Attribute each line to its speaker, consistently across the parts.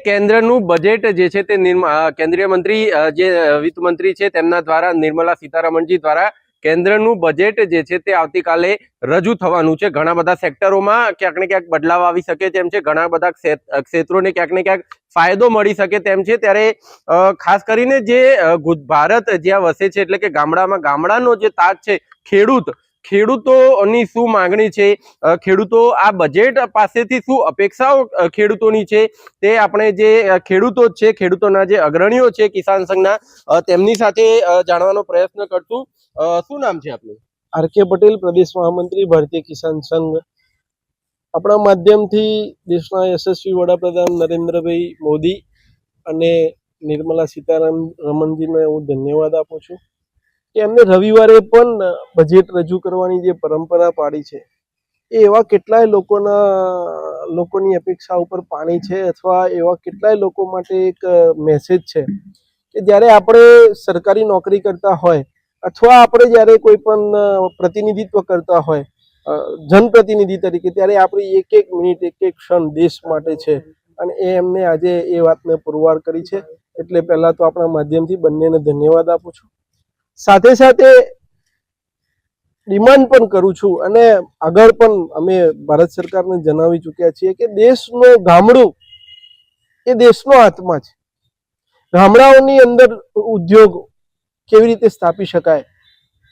Speaker 1: કેન્દ્રનું બજેટ જે છે તે કેન્દ્રીય મંત્રી જે વિત્ત મંત્રી છે તેમના દ્વારા નિર્મલા સીતારમણજી દ્વારા કેન્દ્રનું બજેટ જે છે તે આવતીકાલે રજૂ થવાનું છે। ઘણા બધા સેક્ટરોમાં ક્યાંક ને ક્યાંક બદલાવ આવી શકે તેમ છે, ઘણા બધા ક્ષેત્રોને ક્યાંક ને ક્યાંક ફાયદો મળી શકે તેમ છે। ત્યારે ખાસ કરીને જે ભારત જ્યાં વસે છે એટલે કે ગામડામાં ગામડાનો જે તાજ છે ખેડૂતોની શું માંગણી છે, ખેડૂતો આ બજેટ પાસેથી શું અપેક્ષાઓ ખેડૂતોની છે, તે આપણે જે ખેડૂતો છે, ખેડૂતોના જે અગ્રણીઓ છે કિસાન સંઘના, તેમની સાથે જાણવાનો પ્રયત્ન કરશું। શું નામ છે આપનું?
Speaker 2: આર.કે. પટેલ, પ્રદેશ મહામંત્રી, ભારતીય કિસાન સંઘ। આપણા માધ્યમથી દેશના યશસ્વી વડાપ્રધાન નરેન્દ્રભાઈ મોદી અને નિર્મલા સીતારમણજીને હું ધન્યવાદ આપું છું કે એમને રવિવારે પણ બજેટ રજૂ કરવાની જે પરંપરા પાડી છે એ એવા કેટલાય લોકોની અપેક્ષા ઉપર પાણી છે, અથવા એવા કેટલાય લોકો માટે એક મેસેજ છે કે જ્યારે આપણે સરકારી નોકરી કરતા હોય અથવા આપણે જ્યારે કોઈ પણ પ્રતિનિધિત્વ કરતા હોય જનપ્રતિનિધિ તરીકે, ત્યારે આપણી એક એક મિનિટ, એક એક ક્ષણ દેશ માટે છે અને એમને આજે એ વાતને પુરવાર કરી છે। એટલે પહેલા તો આપણા માધ્યમથી બંનેને ધન્યવાદ આપું છું। સાથે સાથે ડિમાન્ડ પણ કરું છું અને આગળ પણ અમે ભારત સરકારને જણાવી ચૂક્યા છીએ કે દેશનું ગામડું એ દેશનો આત્મા છે। ગામડાઓની અંદર ઉદ્યોગ કેવી રીતે સ્થાપી શકાય,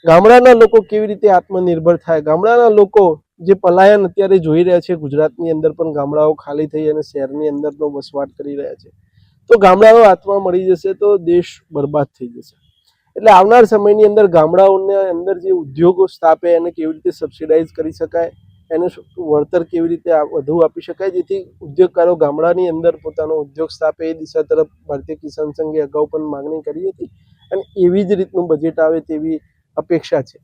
Speaker 2: ગામડાના લોકો કેવી રીતે આત્મનિર્ભર થાય, ગામડાના લોકો જે પલાયન અત્યારે જોઈ રહ્યા છે, ગુજરાતની અંદર પણ ગામડાઓ ખાલી થઈ અને શહેરની અંદરનો વસવાટ કરી રહ્યા છે, તો ગામડાઓ આત્મા મળી જશે તો દેશ બરબાદ થઈ જશે। એટલે આવનાર સમયની અંદર ગામડાઓની અંદર જે ઉદ્યોગો સ્થાપે એને કેવી રીતે સબસિડાઇઝ કરી શકાય, એને વળતર કેવી રીતે વધુ આપી શકાય, જેથી ઉદ્યોગકારો ગામડાની અંદર પોતાનો ઉદ્યોગ સ્થાપે, એ દિશા તરફ ભારતીય કિસાન સંઘે અગાઉ પણ માગણી કરી હતી અને એવી જ રીતનું બજેટ આવે તેવી અપેક્ષા છે।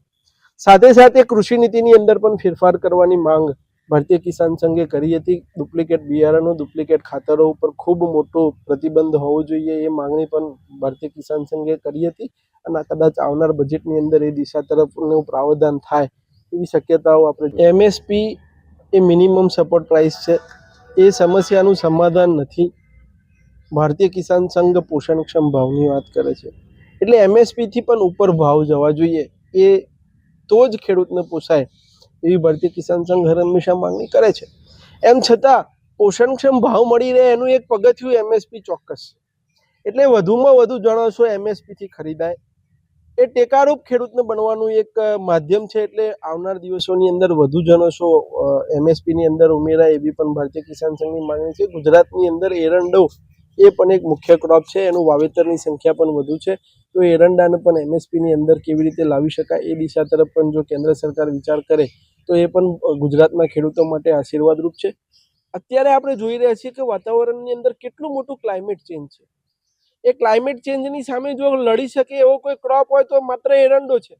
Speaker 2: સાથે સાથે કૃષિ નીતિની અંદર પણ ફેરફાર કરવાની માંગ ભારતીય કિસાન સંઘે કરી હતી। ડુપ્લિકેટ બિયારણો, ડુપ્લિકેટ ખાતરો ઉપર ખૂબ મોટો પ્રતિબંધ હોવો જોઈએ, એ માંગણી પણ ભારતીય કિસાન સંઘે કરી હતી અને કદાચ આવનાર બજેટની અંદર એ દિશા તરફનું પ્રાવધાન થાય એવી શક્યતાઓ આપણે। એમએસપી એ મિનિમમ સપોર્ટ પ્રાઇસ છે, એ સમસ્યાનું સમાધાન નથી। ભારતીય કિસાન સંઘ પોષણક્ષમ ભાવની વાત કરે છે, એટલે એમએસપીથી પણ ઉપર ભાવ જવા જોઈએ, એ તો જ ખેડૂતને પોસાય એવી ભારતીય કિસાન સંઘ હર હંમેશા માંગણી કરે છે। એમ છતાં પોષણક્ષમ ભાવ મળી રહે એનું એક પગથિયું એમએસપી ચોક્કસ છે, એટલે વધુમાં વધુ જણસો એમએસપીથી ખરીદાય, એ ટેકારૂપ ખેડૂતને બનવાનું એક માધ્યમ છે। એટલે આવનાર દિવસોની અંદર વધુ જણસો એમએસપીની અંદર ઉમેરાય એવી પણ ભારતીય કિસાન સંઘની માંગણી છે। ગુજરાતની અંદર એરંડો એ પણ એક મુખ્ય ક્રોપ છે, એનું વાવેતરની સંખ્યા પણ વધુ છે, તો એરંડાને પણ એમએસપીની અંદર કેવી રીતે લાવી શકાય એ દિશા તરફ પણ જો કેન્દ્ર સરકાર વિચાર કરે તો એ પણ ગુજરાતના ખેડૂતો માટે આશીર્વાદરૂપ છે। અત્યારે આપણે જોઈ રહ્યા છીએ કે વાતાવરણની અંદર કેટલું મોટું ક્લાઇમેટ ચેન્જ છે, એ ક્લાઇમેટ ચેન્જની સામે જો લડી શકે એવો કોઈ ક્રોપ હોય તો માત્ર એરંડો છે।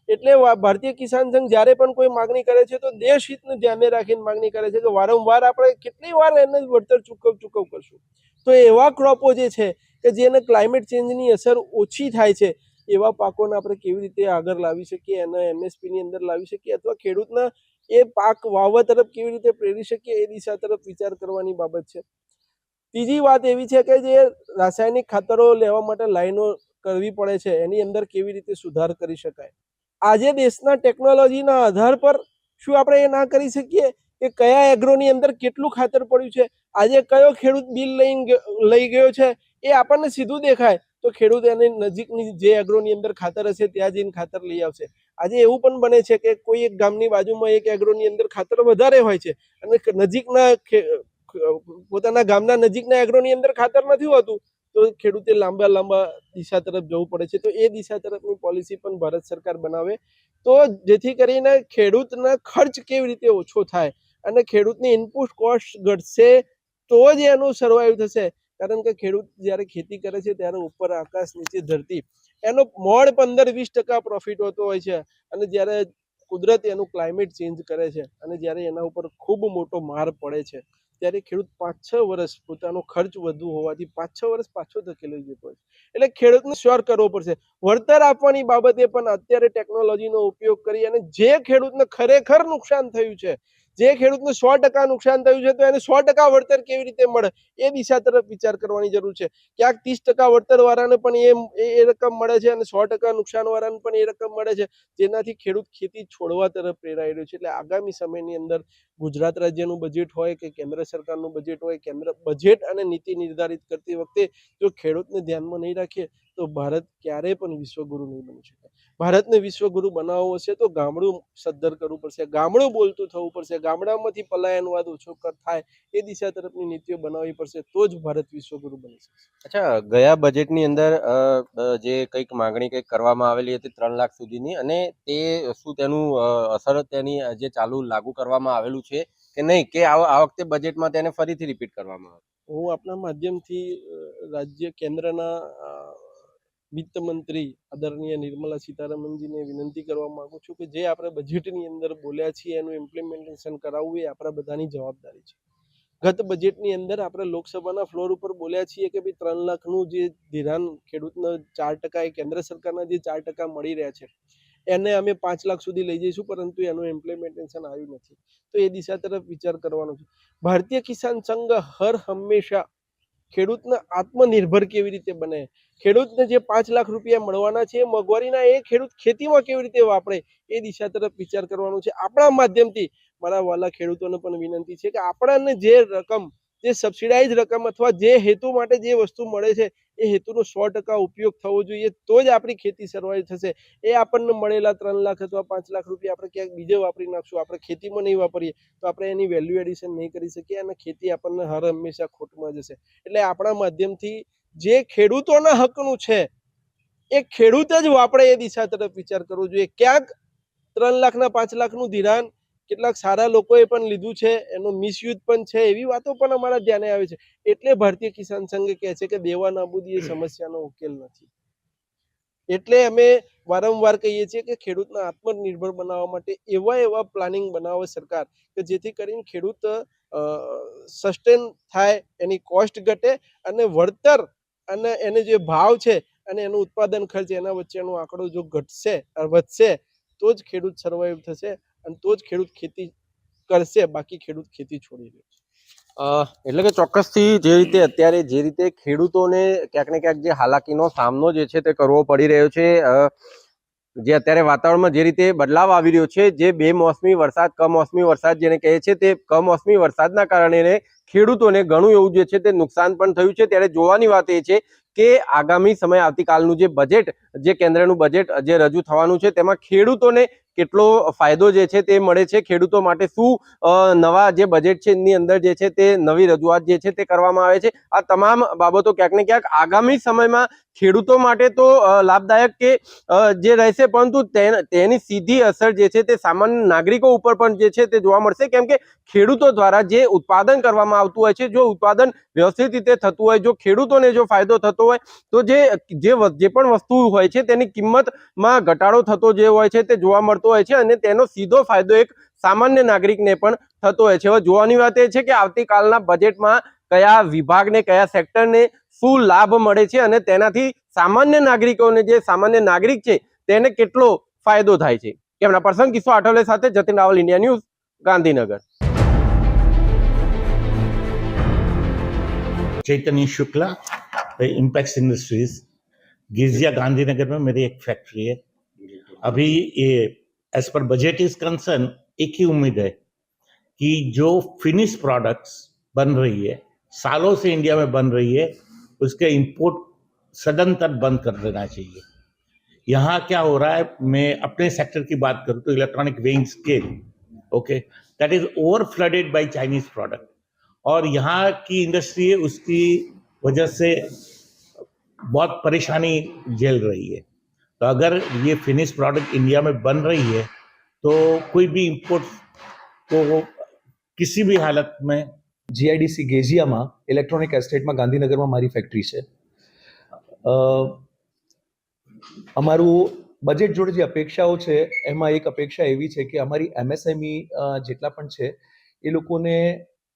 Speaker 2: એટલે ભારતીય કિસાન સંઘ જ્યારે પણ કોઈ માગણી કરે છે તો દેશ હિતને ધ્યાને રાખીને માગણી કરે છે કે વારંવાર આપણે કેટલી વાર એને વળતર ચૂકવ કરશું। તો એવા ક્રોપો જે છે કે જેને ક્લાઇમેટ ચેન્જની અસર ઓછી થાય છે એવા પાકોને આપણે કેવી રીતે આગળ લાવી શકીએ, એને એમએસપીની અંદર લાવી શકીએ, અથવા ખેડૂતના એ પાક વાવવા તરફ કેવી રીતે પ્રેરી શકીએ એ દિશા તરફ વિચાર કરવાની બાબત છે। ત્રીજી વાત એવી છે કે જે રાસાયણિક ખાતરો લેવા માટે લાઈનો કરવી પડે છે એની અંદર કેવી રીતે સુધાર કરી શકાય। આજે દેશના ટેકનોલોજીના આધાર પર શું આપણે એ ના કરી શકીએ કે કયા એગ્રોની અંદર કેટલું ખાતર પડ્યું છે, આજે કયો ખેડૂત બિલ લઈ ગયો છે એ આપણને સીધું દેખાય તો ખેડૂત એની નજીકની જે એગ્રોની અંદર ખાતર હશે ત્યાં જઈને ખાતર લઈ આવશે। આજે એવું પણ બને છે કે કોઈ એક ગામની બાજુમાં એક એગ્રોની અંદર ખાતર વધારે હોય છે અને નજીકના પોતાના ગામના નજીકના એગ્રોની અંદર ખાતર નથી હોતું, તો ખેડૂતે લાંબા દિશા તરફ જવું પડે છે। તો એ દિશા તરફની પોલિસી પણ ભારત સરકાર બનાવે તો જેથી કરીને ખેડૂતના ખર્ચ કેવી રીતે ઓછો થાય અને ખેડૂતની ઇનપુટ કોસ્ટ ઘટશે તો જ એનું સર્વાઈવ થશે। કારણ કે ખેડૂત જ્યારે ખેતી કરે છે ત્યારે ઉપર આકાશ નીચે ધરતી એનો મોડ 15-20% પ્રોફિટ હોતો હોય છે, અને જ્યારે કુદરત એનું ક્લાઇમેટ ચેન્જ કરે છે અને જ્યારે એના ઉપર ખૂબ મોટો માર પડે છે ત્યારે ખેડૂત 5-6 વર્ષ પોતાનો ખર્ચ વધુ હોવાથી 5-6 વર્ષ પાછો ધકેલી જતો હોય છે। એટલે ખેડૂતને શ્યોર કરવો પડશે। વળતર આપવાની બાબતે પણ અત્યારે ટેકનોલોજીનો ઉપયોગ કરી અને જે ખેડૂતને ખરેખર નુકસાન થયું છે, જે ખેડૂતને 100% નુકસાન થયું છે તો એને 100% વળતર કેવી રીતે મળે એ દિશા તરફ વિચાર કરવાની જરૂર છે. ક્યાંક 30% વળતર વાળાને પણ એ રકમ મળે છે અને 100% નુકસાન વાળાને પણ એ રકમ મળે છે, જેનાથી ખેડૂત ખેતી છોડવા તરફ પ્રેરાઈ રહ્યો છે. એટલે આગામી સમયની અંદર ગુજરાત રાજ્યનું બજેટ હોય કે કેન્દ્ર સરકારનું બજેટ હોય, કેન્દ્ર બજેટ અને નીતિ નિર્ધારિત કરતી વખતે જો ખેડૂતને ધ્યાનમાં નહીં રાખીએ તો ભારત ક્યારેય પણ વિશ્વગુરુ નહીં બની શકે. ભારતને વિશ્વગુરુ બનાવવો હશે તો ગામડું સદ્ધર કરવું પડશે, ગામડું બોલતું થવું પડશે, ગામડામાંથી પલાયનવાદ ઓછો થાય એ દિશા તરફની નીતિઓ બનાવવી પડશે, તો જ ભારત વિશ્વગુરુ બની શકશે.
Speaker 1: અચ્છા, ગયા બજેટની અંદર જે કંઈક માંગણી કંઈક કરવામાં આવેલી હતી 3 લાખ સુધીની, અને તે શું તેનું અસર તેની જે ચાલુ લાગુ કરવામાં આવેલું છે કે નહીં, કે આ વખતે બજેટમાં તેને ફરીથી રિપીટ કરવામાં આવે?
Speaker 2: હું આપના માધ્યમથી રાજ્ય કેન્દ્રના વિત્ત મંત્રી આદરણીય નિર્મલા સીતારામનજીને વિનંતી કરવા માંગુ છું કે જે આપણે બજેટની અંદર બોલ્યા છીએ એનું ઇમ્પ્લિમેન્ટેશન કરાવવું એ આપણા બધાની જવાબદારી છે. ગત બજેટની અંદર આપણે લોકસભાના ફ્લોર ઉપર બોલ્યા છીએ કે ભાઈ 3 લાખનું જે ધિરાણ ખેડૂતને 4% એ કેન્દ્ર સરકારના જે 4% મળી રહ્યા છે એને અમે 5 લાખ સુધી લઈ જઈશું, પરંતુ એનું ઇમ્પ્લિમેન્ટેશન આવ્યું નથી. તો એ દિશા તરફ વિચાર કરવાનો છે. ભારતીય કિસાન સંઘ હર હંમેશા ખેડૂતને આત્મનિર્ભર કેવી રીતે બને, ખેડૂતને જે 5 લાખ રૂપિયા મળવાના છે મોંઘવારીના, એ ખેડૂત ખેતીમાં કેવી રીતે વાપરે એ દિશા તરફ વિચાર કરવાનો છે. આપણા માધ્યમથી મારા વાલા ખેડૂતોને પણ વિનંતી છે કે આપણને જે રકમ, જે સબસિડાઇઝ રકમ અથવા જે હેતુ માટે જે વસ્તુ મળે છે એ હેતુનો 100% ઉપયોગ થવો જોઈએ, તો જ આપણી ખેતી સર્વાઈવ થશે. એ આપણને મળેલા 3 લાખ અથવા 5 લાખ રૂપિયા આપણે ક્યાંક બીજે વાપરી નાખશું, આપણે ખેતીમાં નહીં વાપરીએ તો આપણે એની વેલ્યુ એડિશન નહીં કરી શકીએ અને ખેતી આપણને હર હંમેશા ખોટમાં જશે. એટલે આપણા માધ્યમથી જે ખેડૂતોના હકનું છે એ ખેડૂત જ વાપરે એ દિશા તરફ વિચાર કરવો જોઈએ. ક્યાંક 3 લાખના 5 લાખનું ધિરાણ કેટલાક સારા લોકોએ પણ લીધું છે, એનો મિસયુઝ પણ છે, એવી વાતો પણ અમારા ધ્યાને આવે છે. એટલે ભારતીય કિસાન સંઘ કહે છે કે દેવા નાબૂદી એ સમસ્યાનો ઉકેલ નથી. એટલે અમે વારંવાર કહીએ છીએ કે ખેડૂતને આત્મનિર્ભર બનાવવા માટે એવા પ્લાનિંગ બનાવે સરકાર કે જેથી કરીને ખેડૂત સસ્ટેન થાય, એની કોસ્ટ ઘટે અને વળતર અને એને જે ભાવ છે અને એનું ઉત્પાદન ખર્ચ, એના વચ્ચેનો આંકડો જો ઘટશે વધશે તો જ ખેડૂત સર્વાઈવ થશે અને તો જ ખેડૂત ખેતી કરશે, બાકી ખેડૂત ખેતી છોડી દે.
Speaker 1: એટલે કે ચોક્કસથી જે રીતે અત્યારે જે રીતે ખેડૂતોને ક્યાંક ને ક્યાંક જે હાલાકીનો સામનો જે છે તે કરવો પડી રહ્યો છે, જે અત્યારે વાતાવરણમાં જે રીતે બદલાવ આવી રહ્યો છે, જે બેમોસમી વરસાદ, કમોસમી વરસાદ જેને કહે છે, તે કમોસમી વરસાદના કારણે ખેડૂતોને ઘણું એવું જે છે તે નુકસાન પણ થયું છે. ત્યારે જોવાની વાત એ છે કે આગામી સમય આવતીકાલનું જે બજેટ, જે કેન્દ્રનું બજેટ જે રજૂ થવાનું છે, તેમાં ખેડૂતોને કેટલો ફાયદો જે છે તે મળે છે, ખેડૂતો માટે શું નવા જે બજેટ છે એની અંદર જે છે તે નવી રજૂઆત જે છે તે કરવામાં આવે છે. આ તમામ બાબતો ક્યાંક ને ક્યાંક આગામી સમયમાં ખેડૂતો માટે તો લાભદાયક કે જે રહેશે, પરંતુ તેની સીધી અસર જે છે તે સામાન્ય નાગરિકો ઉપર પણ જે છે તે જોવા મળશે. કેમ કે ખેડૂતો દ્વારા જે ઉત્પાદન કરવામાં આવતું હોય છે, જો ઉત્પાદન વ્યવસ્થિત રીતે થતું હોય, જો ખેડૂતોને જો ફાયદો થતો હોય, તો જે પણ વસ્તુ હોય છે તેની કિંમતમાં ઘટાડો થતો જે હોય છે તે જોવા મળતો હોય છે અને તેનો સીધો ફાયદો એક સામાન્ય નાગરિકને પણ થતો હોય છે. હવે જોવાની વાત એ છે કે આવતીકાલના બજેટમાં કયા વિભાગને, કયા સેક્ટરને શું લાભ મળે છે અને તેનાથી સામાન્ય નાગરિકોને, જે સામાન્ય નાગરિક છે તેને કેટલો ફાયદો થાય છે. કેમના પર્સન કિશોર આઠવલે સાથે જતીન રાવલ, ઇન્ડિયા ન્યૂઝ, ગાંધીનગર.
Speaker 3: चैतन्य शुक्ला, इम्पैक्स इंडस्ट्रीज, गिरजिया गांधीनगर में मेरी एक फैक्ट्री है. अभी ये as per budget is concern एक ही उम्मीद है कि जो फिनिश प्रोडक्ट्स बन रही है, सालों से इंडिया में बन रही है, उसके इंपोर्ट सदंतर बंद कर देना चाहिए. यहाँ क्या हो रहा है, मैं अपने सेक्टर की बात करूँ तो electronic weighing scale, okay, that is over flooded by Chinese product, और यहाँ की इंडस्ट्री है उसकी वजह से बहुत परेशानी झेल रही है. तो अगर ये फिनिश प्रोडक्ट इंडिया में बन रही है तो कोई भी इंपोर्ट को किसी भी हालत में.
Speaker 4: જીઆઈડીસી ગેઝિયામાં ઇલેક્ટ્રોનિક એસ્ટેટમાં ગાંધીનગરમાં મારી ફેક્ટરી છે. અમારું બજેટ જોડે જે અપેક્ષાઓ છે એમાં એક અપેક્ષા એવી છે કે અમારી એમએસએમઈ જેટલા પણ છે એ લોકોને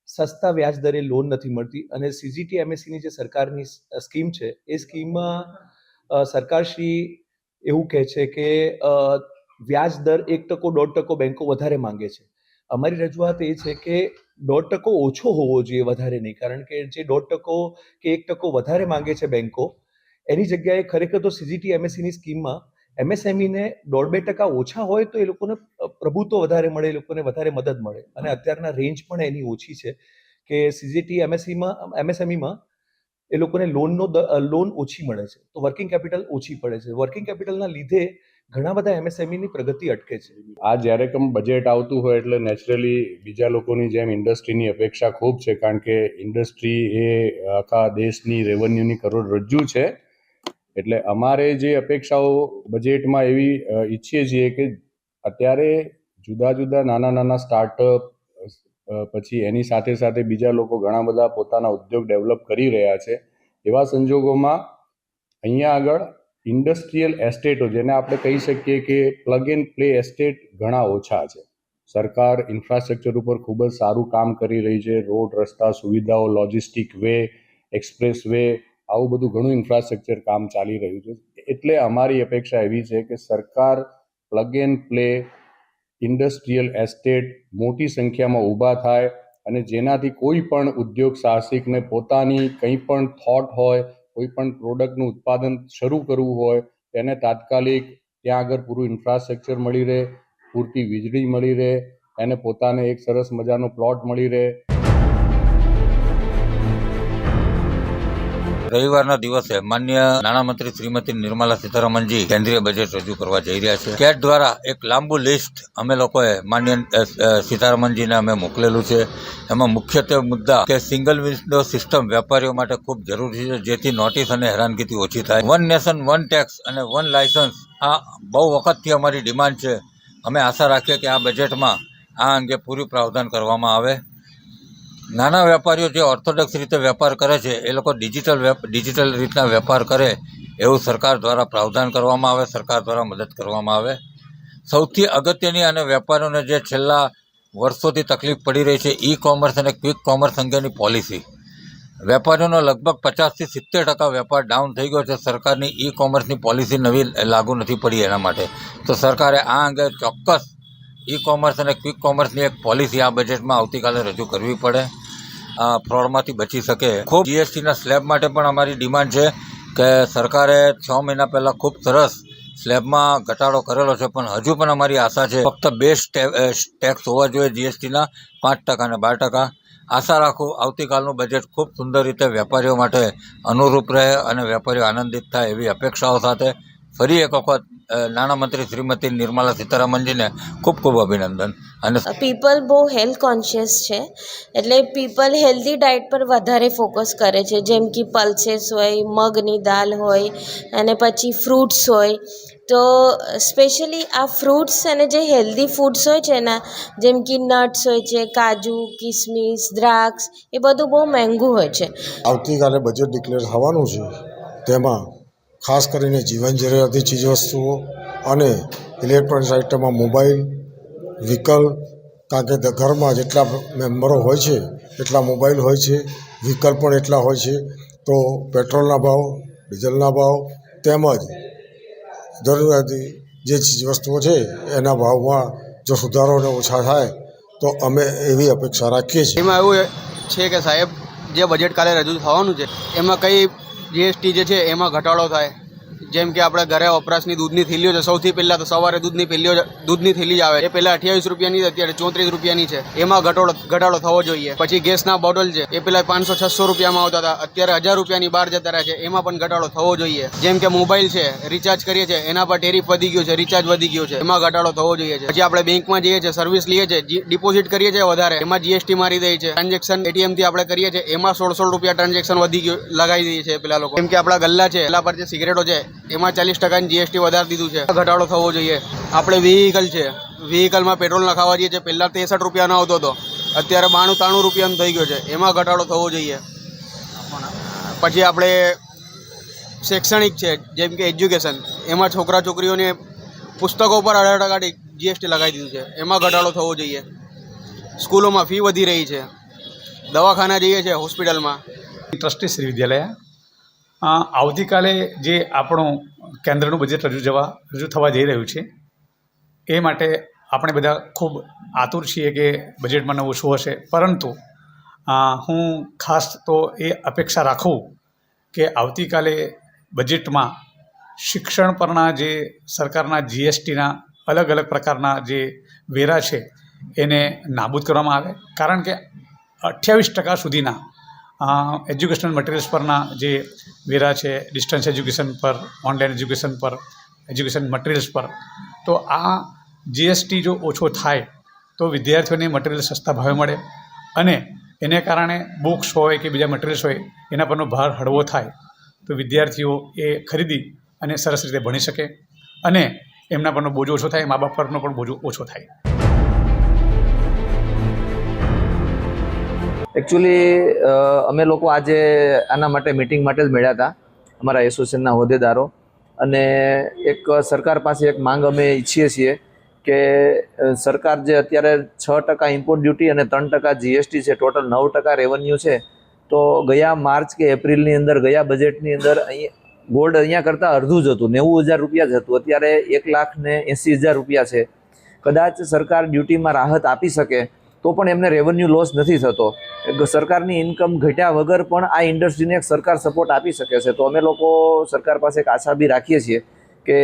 Speaker 4: સસ્તા વ્યાજ દરે લોન નથી મળતી અને સીજીટી એમએસસીની જે સરકારની સ્કીમ છે એ સ્કીમમાં સરકારશ્રી એવું કહે છે કે વ્યાજ દર 1% 1.5% બેંકો વધારે માંગે છે, અમારી રજૂઆત એ છે કે 1.5% ઓછો હોવો જોઈએ, વધારે નહીં. કારણ કે જે 1.5% કે 1% વધારે માંગે છે બેન્કો, એની જગ્યાએ ખરેખર તો સીજીટી એમએસસીની સ્કીમમાં એમએસએમઈને 1.5-2% ઓછા હોય તો એ લોકોને પ્રભુત્વ વધારે મળે, એ લોકોને વધારે મદદ મળે. અને અત્યારના રેન્જ પણ એની ઓછી છે કે સીજીટી એમએસએમઈમાં એ લોકોને લોન ઓછી મળે છે, તો વર્કિંગ કેપિટલ ઓછી પડે છે. વર્કિંગ કેપિટલના લીધે ઘણા બધા એમએસએમઈની પ્રગતિ અટકે છે.
Speaker 5: આ જ્યારે બજેટ આવતું હોય એટલે નેચરલી બીજા લોકોની જેમ ઇન્ડસ્ટ્રીની અપેક્ષા ખૂબ છે, કારણ કે ઇન્ડસ્ટ્રી એ આખા દેશની રેવન્યુની કરોડરજ્જુ છે. એટલે અમારે જે અપેક્ષાઓ બજેટમાં એવી ઈચ્છીએ છીએ કે અત્યારે જુદા જુદા નાના સ્ટાર્ટઅપ, પછી એની સાથે સાથે બીજા લોકો ઘણા બધા પોતાના ઉદ્યોગ ડેવલપ કરી રહ્યા છે. એવા સંજોગોમાં અહીંયા આગળ ઇન્ડસ્ટ્રીયલ એસ્ટેટો, જેને આપણે કહી શકીએ કે પ્લગ એન્ડ પ્લે એસ્ટેટ, ઘણા ઓછા છે. સરકાર ઇન્ફ્રાસ્ટ્રક્ચર ઉપર ખૂબ જ સારું કામ કરી રહી છે. રોડ, રસ્તા, સુવિધાઓ, લોજિસ્ટિક વે, એક્સપ્રેસ વે, આવું બધું ઘણું ઇન્ફ્રાસ્ટ્રક્ચર કામ ચાલી રહ્યું છે. એટલે અમારી અપેક્ષા એવી છે કે સરકાર plug and play industrial estate મોટી સંખ્યામાં ઊભા થાય અને જેનાથી કોઈ પણ ઉદ્યોગ સાહસિકને પોતાની કંઈ પણ થોટ હોય, કોઈ પણ પ્રોડક્ટનું ઉત્પાદન શરૂ કરવું હોય, તેને તાત્કાલિક ત્યાં આગળ પૂરું ઇન્ફ્રાસ્ટ્રક્ચર મળી રહે, પૂરતી વીજળી મળી રહે, એને પોતાને એક સરસ મજાનો પ્લોટ મળી રહે.
Speaker 6: રવિવારના દિવસે માન્ય નાણામંત્રી શ્રીમતી નિર્મલા સીતારમણજી કેન્દ્રીય બજેટ રજૂ કરવા જઈ રહ્યા છે. કેટ દ્વારા એક લાંબુ લિસ્ટ અમે લોકોએ માન્ય સીતારમણજીને અમે મોકલેલું છે. એમાં મુખ્યત્વે મુદ્દા કે સિંગલ વિન્ડો સિસ્ટમ વેપારીઓ માટે ખૂબ જરૂરી છે, જેથી નોટિસ અને હેરાનગતિ ઓછી થાય. 1 નેશન 1 ટેક્સ અને 1 લાયસન્સ આ બહુ વખતથી અમારી ડિમાન્ડ છે. અમે આશા રાખીએ કે આ બજેટમાં આ અંગે પૂરું પ્રાવધાન કરવામાં આવે. નાના વેપારીઓ જે ઓર્થોડોક્સ રીતે વેપાર કરે છે એ લોકો ડિજિટલ રીતના વેપાર કરે એવું સરકાર દ્વારા પ્રાવધાન કરવામાં આવે, સરકાર દ્વારા મદદ કરવામાં આવે. સૌથી અગત્યની અને વેપારીઓને જે છેલ્લા વર્ષોથી તકલીફ પડી રહી છે, ઈ કોમર્સ અને ક્વિક કોમર્સ અંગેની પોલિસી. વેપારીઓનો લગભગ 50-70% વેપાર ડાઉન થઈ ગયો છે. સરકારની ઈ કોમર્સની પોલિસી નવી લાગુ નથી પડી એના માટે. તો સરકારે આ અંગે ચોક્કસ ઈ કોમર્સ અને ક્વિક કોમર્સની એક પોલિસી આ બજેટમાં આવતીકાલે રજૂ કરવી પડે, ફ્રોડમાંથી બચી શકે. ખૂબ જીએસટીના સ્લેબ માટે પણ અમારી ડિમાન્ડ છે કે સરકારે 6 મહિના પહેલાં ખૂબ સરસ સ્લેબમાં ઘટાડો કરેલો છે, પણ હજુ પણ અમારી આશા છે ફક્ત 2 ટેક્સ હોવા જોઈએ જીએસટીના, 5% અને 12%. આશા રાખું આવતીકાલનું બજેટ ખૂબ સુંદર રીતે વેપારીઓ માટે અનુરૂપ રહે અને વેપારીઓ આનંદિત થાય એવી અપેક્ષાઓ સાથે ફરી એક વખત નાણામંત્રી શ્રીમતી નિર્મલા સીતારમણજીને ખૂબ ખૂબ અભિનંદન. અને
Speaker 7: પીપલ બહુ હેલ્થ કોન્શિયસ છે, એટલે પીપલ હેલ્ધી ડાયટ પર વધારે ફોકસ કરે છે, જેમ કે પલ્સેસ હોય, મગની દાળ હોય અને પછી ફ્રૂટ્સ હોય. તો સ્પેશિયલી આ ફ્રૂટ્સ અને જે હેલ્ધી ફૂડ્સ હોય છે ને, જેમ કે નટ્સ હોય છે, કાજુ, કિસમિસ, દ્રાક્ષ, એ બધું બહુ મોંઘું હોય છે.
Speaker 8: આવતીકાલે બજેટ ડિક્લેર થવાનું છે, તેમાં ખાસ કરીને જીવન જરૂરિયાતી ચીજવસ્તુઓ અને ઇલેક્ટ્રોનિક્સ આઇટમમાં મોબાઈલ, વ્હીકલ, કારણ કે ઘરમાં જેટલા મેમ્બરો હોય છે એટલા મોબાઈલ હોય છે, વ્હીકલ પણ એટલા હોય છે. તો પેટ્રોલના ભાવ, ડીઝલના ભાવ તેમજ જરૂરિયાતી જે ચીજવસ્તુઓ છે એના ભાવમાં જો સુધારો અને ઓછા થાય તો અમે એવી અપેક્ષા રાખીએ છીએ.
Speaker 9: એમાં એવું છે કે સાહેબ, જે બજેટ કાલે રજૂ થવાનું છે એમાં કઈ જીએસટી જે છે એમાં ઘટાડો થાય. જેમ કે આપણે ઘરે વપરાશની દૂધની થેલીઓ છે, સૌથી પહેલાં તો સવારે દૂધની થેલી જ આવે, એ પહેલાં 28 રૂપિયાની અત્યારે 34 રૂપિયાની છે, એમાં ઘટાડો થવો જોઈએ. પછી ગેસના બોટલ છે, એ પહેલાં 500-600 રૂપિયામાં આવતા હતા, અત્યારે 1000 રૂપિયાની બહાર જતા રહ્યા છે, એમાં પણ ઘટાડો થવો જોઈએ. જેમ કે મોબાઈલ છે, રિચાર્જ કરીએ છીએ એના પર ટેરિફ વધી ગયું છે, રિચાર્જ વધી ગયું છે, એમાં ઘટાડો થવો જોઈએ છે. પછી આપણે બેંકમાં જઈએ છીએ, સર્વિસ લઈએ છીએ, ડિપોઝિટ કરીએ છીએ વધારે, એમાં જીએસટી મારી દે છે. ટ્રાન્ઝેક્શન એટીએમથી આપણે કરીએ છીએ એમાં 16 રૂપિયા ટ્રાન્ઝેક્શન વધી ગયું લગાવી દઈએ છે પેલા લોકો. જેમ કે આપણા ગલ્લા છે, ગલ્લા પર જે સિગરેટો છે એમાં 40% જીએસટી વધારી દીધું છે, ઘટાડો થવો જોઈએ. આપણે વ્હીકલ છે, વ્હીકલમાં પેટ્રોલ નખાવા જઈએ છીએ, પહેલાં 63 રૂપિયાનો આવતો હતો, અત્યારે 92-93 રૂપિયાનો થઈ ગયો છે, એમાં ઘટાડો થવો જોઈએ. પછી આપણે શૈક્ષણિક છે, જેમ કે એજ્યુકેશન, એમાં છોકરા છોકરીઓને પુસ્તકો પર 18% જીએસટી લગાવી દીધું છે, એમાં ઘટાડો થવો જોઈએ. સ્કૂલોમાં ફી વધી રહી છે, દવાખાના જઈએ છીએ, હોસ્પિટલમાં.
Speaker 10: ટ્રસ્ટી શ્રી વિદ્યાલય આવતીકાલે જે આપણું કેન્દ્રનું બજેટ રજૂ થવા જઈ રહ્યું છે, એ માટે આપણે બધા ખૂબ આતુર છીએ કે બજેટમાં નવું શું હશે, પરંતુ હું ખાસ તો એ અપેક્ષા રાખું કે આવતીકાલે બજેટમાં શિક્ષણ પરના જે સરકારના જીએસટીના અલગ અલગ પ્રકારના જે વેરા છે એને નાબૂદ કરવામાં આવે, કારણ કે 28% સુધીના એજ્યુકેશનલ મટીરિયલ્સ પરના જે વેરા છે, ડિસ્ટન્સ એજ્યુકેશન પર, ઓનલાઈન એજ્યુકેશન પર, એજ્યુકેશન મટીરિયલ્સ પર, તો આ જીએસટી જો ઓછો થાય તો વિદ્યાર્થીઓને મટીરિયલ સસ્તા ભાવે મળે અને એને કારણે બુક્સ હોય કે બીજા મટીરિયલ્સ હોય એના પરનો ભાર હળવો થાય તો વિદ્યાર્થીઓ એ ખરીદી અને સરસ રીતે ભણી શકે અને એમના પરનો બોજો ઓછો થાય, મા બાપ પરનો પણ બોજો ઓછો થાય.
Speaker 11: એકચ્યુઅલી અમે લોકો આજે આના માટે મિટિંગ માટે જ મળ્યા હતા, અમારા એસોસિએશનના હોદ્દેદારો, અને એક સરકાર પાસે એક માંગ અમે ઈચ્છીએ છીએ કે સરકાર જે અત્યારે 6% ઇમ્પોર્ટ ડ્યુટી અને 3% જીએસટી છે, ટોટલ 9% રેવન્યુ છે, તો ગયા માર્ચ કે એપ્રિલની અંદર ગયા બજેટની અંદર ગોલ્ડ અહીંયા કરતાં અડધું જ હતું, 90,000 રૂપિયા જ હતું, અત્યારે 1,80,000 રૂપિયા છે. કદાચ સરકાર ડ્યુટીમાં રાહત આપી શકે તો પણ એમને રેવન્યુ લોસ નથી થતો. સરકારની ઇન્કમ ઘટ્યા વગર પણ આ ઇન્ડસ્ટ્રીને એક સરકાર સપોર્ટ આપી શકે છે. તો અમે લોકો સરકાર પાસે એક આશા બી રાખીએ છીએ કે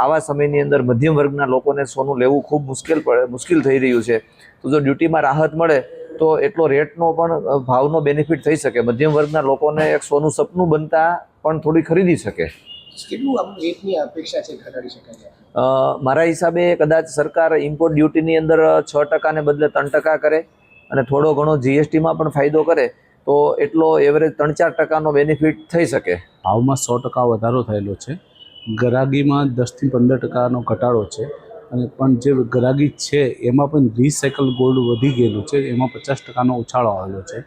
Speaker 11: આવા સમયની અંદર મધ્યમ વર્ગના લોકોને સોનું લેવું ખૂબ મુશ્કેલ થઈ રહ્યું છે, તો જો ડ્યુટીમાં રાહત મળે તો એટલો રેટનો પણ ભાવનો બેનિફિટ થઈ શકે, મધ્યમ વર્ગના લોકોને એક સોનું સપનું બનતા પણ થોડી ખરીદી શકે.
Speaker 2: કેટલું આમ રેટની અપેક્ષા છે ઘટાડી શકાય?
Speaker 11: મારા હિસાબે કદાચ સરકાર ઇમ્પોર્ટ ડ્યુટીની અંદર 6% ને બદલે 3% કરે અને થોડો ઘણો જીએસટીમાં પણ ફાયદો કરે તો એટલો એવરેજ 3-4% બેનિફિટ થઈ શકે.
Speaker 12: ભાવમાં 100% વધારો થયેલો છે, ગરાગીમાં 10થી 15% ઘટાડો છે, અને પણ જે ગરાગી છે એમાં પણ રિસાયકલ ગોલ્ડ વધી ગયેલું છે, એમાં 50% ઉછાળો આવેલો છે.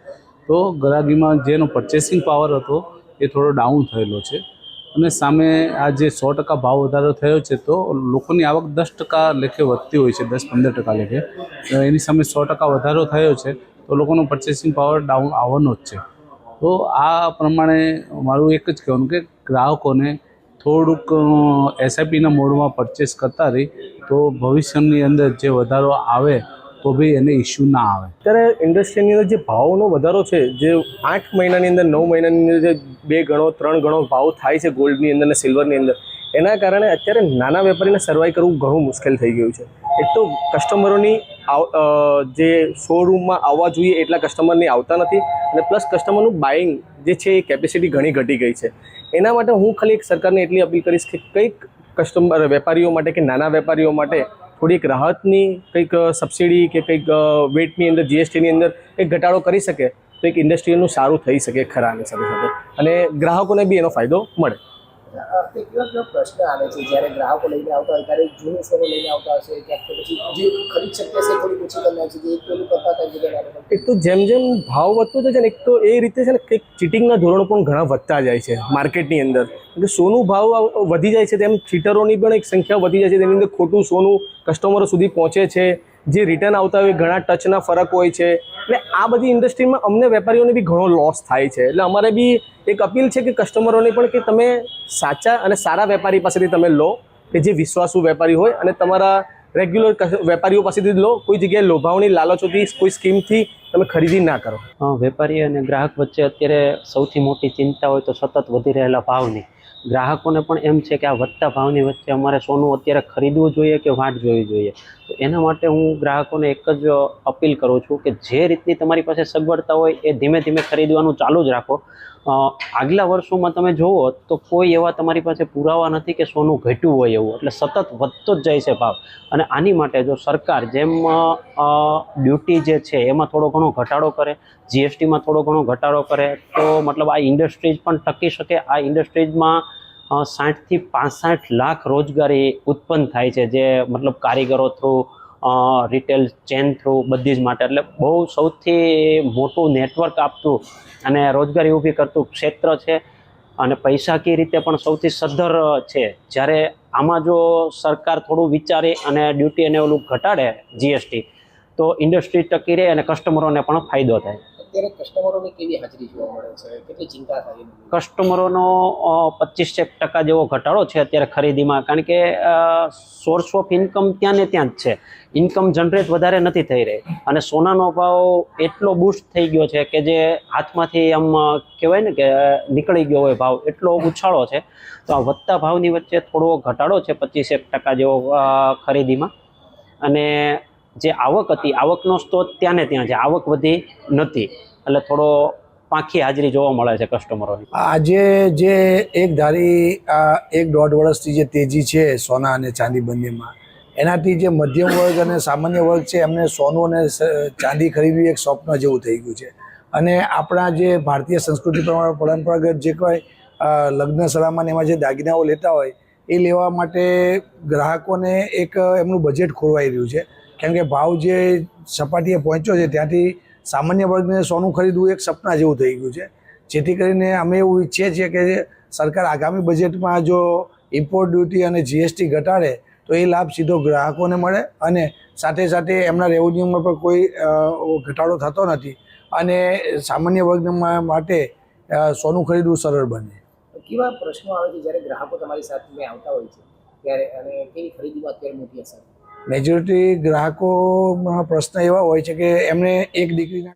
Speaker 12: તો ગરાગીમાં જેનો પરચેસિંગ પાવર હતો એ થોડો ડાઉન થયેલો છે, અને સામે આ જે 100% ભાવ વધારો થયો છે તો લોકોની આવક 10% લેખે વધતી હોય છે, 10-15% લેખે. એની સામે 100% વધારો થયો છે તો લોકોનો પરચેસિંગ પાવર ડાઉન આવવાનો જ છે. તો આ પ્રમાણે મારું એક જ કહેવાનું કે ગ્રાહકોને થોડુંક એસઆઈપીના મોડમાં પરચેસ કરતા રહી તો ભવિષ્યની અંદર જે વધારો આવે તો બી એને ઇસ્યુ ના આવે.
Speaker 2: અત્યારે ઇન્ડસ્ટ્રીની અંદર જે ભાવનો વધારો છે, જે 8 મહિનાની અંદર 9 મહિનાની અંદર જે 2 ગણો 3 ગણો ભાવ થાય છે ગોલ્ડની અંદર અને સિલ્વરની અંદર, એના કારણે અત્યારે નાના વેપારીને સર્વાઈવ કરવું ઘણું મુશ્કેલ થઈ ગયું છે. એક તો કસ્ટમરોની જે શોરૂમમાં આવવા જોઈએ એટલા કસ્ટમરની આવતા નથી, અને પ્લસ કસ્ટમરનું બાઇંગ જે છે એ કેપેસિટી ઘણી ઘટી ગઈ છે. એના માટે હું ખાલી એક સરકારને એટલી અપીલ કરીશ કે કંઈક કસ્ટમર વેપારીઓ માટે કે નાના વેપારીઓ માટે થોડીક રાહતની કંઈક સબસિડી કે કંઈક વેટની અંદર જીએસટીની અંદર એક ઘટાડો કરી શકે તો એક ઇન્ડસ્ટ્રીનું સારું થઈ શકે ખરાની સાથે સાથે, અને ગ્રાહકોને બી એનો ફાયદો મળે. પ્રશ્ન આવે છે જ્યારે ગ્રાહકો લઈને આવતા હોય ત્યારે જૂનું સોનું લઈને આવતા હશે, ક્યાંક તો પછી જે ખરીદ શક્ય છે થોડી ઓછી કરી નાખે છે, એક પેલું કરતા હતા. એક તો જેમ જેમ ભાવ વધતો જાય છે ને, એક તો એ રીતે છે ને કંઈક ચીટિંગના ધોરણો પણ ઘણા વધતા જાય છે માર્કેટની અંદર. એટલે સોનું ભાવ વધી જાય છે તેમ ચીટરોની પણ એક સંખ્યા વધી જાય છે, તેની અંદર ખોટું સોનું કસ્ટમરો સુધી પહોંચે છે, જે રિટર્ન આવતા હોય ઘણા ટચના ફરક હોય છે. એટલે આ બધી ઇન્ડસ્ટ્રીમાં અમને વેપારીઓને બી ઘણો લોસ થાય છે. એટલે અમારે બી એક અપીલ છે કે કસ્ટમરોને પણ કે તમે સાચા અને સારા વેપારી પાસેથી તમે લો, કે જે વિશ્વાસુ વેપારી હોય, અને તમારા રેગ્યુલર વેપારીઓ પાસેથી જ લો. કોઈ જગ્યાએ લોભાવણી લાલચોથી કોઈ સ્કીમથી તમે ખરીદી ના કરો.
Speaker 13: વેપારી અને ગ્રાહક વચ્ચે અત્યારે સૌથી મોટી ચિંતા હોય તો સતત વધી રહેલા ભાવની. ગ્રાહકોને પણ એમ છે કે આ વધતા ભાવની વચ્ચે અમારે સોનું અત્યારે ખરીદવું જોઈએ કે વાટ જોવી જોઈએ. તો એના માટે હું ગ્રાહકોને એક જ અપીલ કરું છું કે જે રીતની તમારી પાસે સગવડતા હોય એ ધીમે ધીમે ખરીદવાનું ચાલુ જ રાખો. આગલા વર્ષોમાં તમે જુઓ તો કોઈ એવા તમારી પાસે પુરાવા નથી કે સોનું ઘટ્યું હોય એવું, એટલે સતત વધતો જ જાય છે ભાવ. અને આની માટે જો સરકાર જેમ ડ્યુટી જે છે એમાં થોડો ઘણો ઘટાડો કરે, જીએસટીમાં થોડો ઘણો ઘટાડો કરે તો મતલબ આ ઇન્ડસ્ટ્રીઝ પણ ટકી શકે. આ ઇન્ડસ્ટ્રીઝમાં 60થી 65 લાખ રોજગારી ઉત્પન્ન થાય છે, જે મતલબ કારીગરો થ્રુ, રિટેલ ચેન થ્રુ, બધી જ માટે. એટલે બહુ સૌથી મોટું નેટવર્ક આપતું અને રોજગારી ઊભી કરતું ક્ષેત્ર છે, અને પૈસાકીય રીતે પણ સૌથી સદ્ધર છે. જ્યારે આમાં જો સરકાર થોડું વિચારે અને ડ્યુટી અને ઓલું ઘટાડે જીએસટી તો ઇન્ડસ્ટ્રી ટકી રહે અને કસ્ટમરોને પણ ફાયદો થાય.
Speaker 14: અત્યારે કસ્ટમરોની કેવી હાજરી જોવા મળે છે, કેટલી ચિંતા થાય એની?
Speaker 13: કસ્ટમરોનો 25% જેવો ઘટાડો છે અત્યારે ખરીદીમાં, કારણ કે સોર્સ ઓફ ઇન્કમ ત્યાં ને ત્યાં જ છે, ઇન્કમ જનરેટ વધારે નથી થઈ રહી, અને સોનાનો ભાવ એટલો બૂસ્ટ થઈ ગયો છે કે જે હાથમાંથી આમ કહેવાય ને કે નીકળી ગયો હોય ભાવ, એટલો ઉછાળો છે. તો આ વધતા ભાવની વચ્ચે થોડો ઘટાડો છે 25% જેવો ખરીદીમાં. અને જે આવક હતી, આવકનો સ્ત્રોત ત્યાં ને ત્યાં છે, આવક વધી નથી, એટલે થોડો પાંખી હાજરી જોવા મળે છે કસ્ટમરોની.
Speaker 15: આજે જે એક ધારી 1-1.5 વર્ષથી જે તેજી છે સોના અને ચાંદી બંનેમાં, એનાથી જે મધ્યમ વર્ગ અને સામાન્ય વર્ગ છે એમને સોનું અને ચાંદી ખરીદવી એક સ્વપ્ન જેવું થઈ ગયું છે. અને આપણા જે ભારતીય સંસ્કૃતિ પ્રમાણે પરંપરાગત જે કોઈ લગ્ન સલામત એમાં જે દાગીનાઓ લેતા હોય એ લેવા માટે ગ્રાહકોને એક એમનું બજેટ ખોરવાઈ રહ્યું છે. કેમ કે ભાવ જે સપાટીએ પહોંચ્યો છે ત્યાંથી સામાન્ય વર્ગને સોનું ખરીદવું એક સપના જેવું થઈ ગયું છે. જેથી કરીને અમે એવું ઈચ્છીએ છીએ કે સરકાર આગામી બજેટમાં જો ઇમ્પોર્ટ ડ્યુટી અને જીએસટી ઘટાડે તો એ લાભ સીધો ગ્રાહકોને મળે, અને સાથે સાથે એમના રેવન્યુમાં પણ કોઈ ઘટાડો થતો નથી, અને સામાન્ય વર્ગ માટે સોનું ખરીદવું સરળ બને.
Speaker 14: કેવા પ્રશ્નો આવે છે જ્યારે ગ્રાહકો તમારી સાથે આવતા હોય છે ત્યારે, અને કેવી ખરીદીમાં અત્યારે મોટી અસર?
Speaker 15: મેજોરિટી ગ્રાહકોના પ્રશ્ન એવા હોય છે કે એમને એક દીકરીના